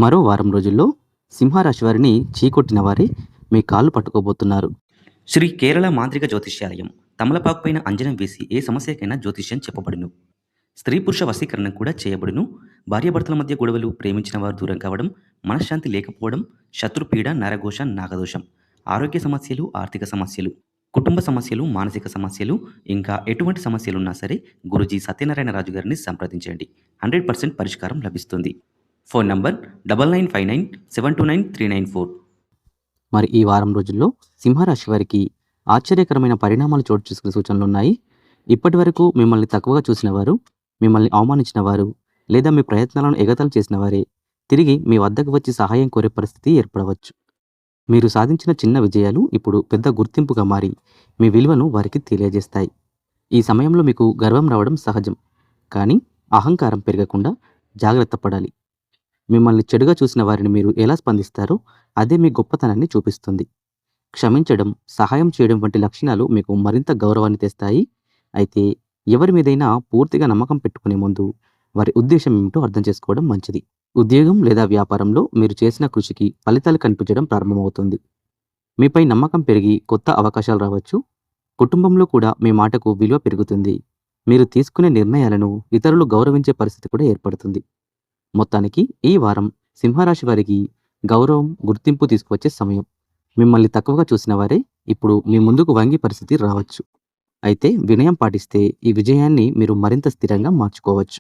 మరో వారం రోజుల్లో సింహరాశి వారిని చీకొట్టిన వారే మీ కాళ్ళు పట్టుకోబోతున్నారు. శ్రీ కేరళ మాంత్రిక జ్యోతిష్యాలయం తమలపాకు పైన అంజనం వేసి ఏ సమస్యకైనా జ్యోతిష్యం చెప్పబడును. స్త్రీ పురుష వశీకరణ కూడా చేయబడును. భార్యాభర్తల మధ్య గొడవలు, ప్రేమించిన వారు దూరం కావడం, మనశ్శాంతి లేకపోవడం, శత్రుపీడ, నరఘోష, నాగదోషం, ఆరోగ్య సమస్యలు, ఆర్థిక సమస్యలు, కుటుంబ సమస్యలు, మానసిక సమస్యలు, ఇంకా ఎటువంటి సమస్యలున్నా సరే గురూజీ సత్యనారాయణ రాజు గారిని సంప్రదించండి. 100% పరిష్కారం లభిస్తుంది. Phone number 9959729394. మరి ఈ వారం రోజుల్లో సింహరాశి వారికి ఆశ్చర్యకరమైన పరిణామాలు చోటు చేసుకునే సూచనలున్నాయి. ఇప్పటి వరకు మిమ్మల్ని తక్కువగా చూసిన వారు, మిమ్మల్ని అవమానించిన వారు, లేదా మీ ప్రయత్నాలను ఎగతాళి చేసిన వారే తిరిగి మీ వద్దకు వచ్చి సహాయం కోరే పరిస్థితి ఏర్పడవచ్చు. మీరు సాధించిన చిన్న విజయాలు ఇప్పుడు పెద్ద గుర్తింపుగా మారి మీ విలువను వారికి తెలియజేస్తాయి. ఈ సమయంలో మీకు గర్వం రావడం సహజం, కానీ అహంకారం పెరగకుండా జాగ్రత్త పడాలి. మిమ్మల్ని చెడుగా చూసిన వారిని మీరు ఎలా స్పందిస్తారో అదే మీ గొప్పతనాన్ని చూపిస్తుంది. క్షమించడం, సహాయం చేయడం వంటి లక్షణాలు మీకు మరింత గౌరవాన్ని తెస్తాయి. అయితే ఎవరి మీదైనా పూర్తిగా నమ్మకం పెట్టుకునే ముందు వారి ఉద్దేశం ఏమిటో అర్థం చేసుకోవడం మంచిది. ఉద్యోగం లేదా వ్యాపారంలో మీరు చేసిన కృషికి ఫలితాలు కనిపించడం ప్రారంభమవుతుంది. మీపై నమ్మకం పెరిగి కొత్త అవకాశాలు రావచ్చు. కుటుంబంలో కూడా మీ మాటకు విలువ పెరుగుతుంది. మీరు తీసుకునే నిర్ణయాలను ఇతరులు గౌరవించే పరిస్థితి కూడా ఏర్పడుతుంది. మొత్తానికి ఈ వారం సింహరాశి వారికి గౌరవం, గుర్తింపు తీసుకువచ్చే సమయం. మిమ్మల్ని తక్కువగా చూసిన వారే ఇప్పుడు మీ ముందుకు వంగి పరిస్థితి రావచ్చు. అయితే వినయం పాటిస్తే ఈ విజయాన్ని మీరు మరింత స్థిరంగా మార్చుకోవచ్చు.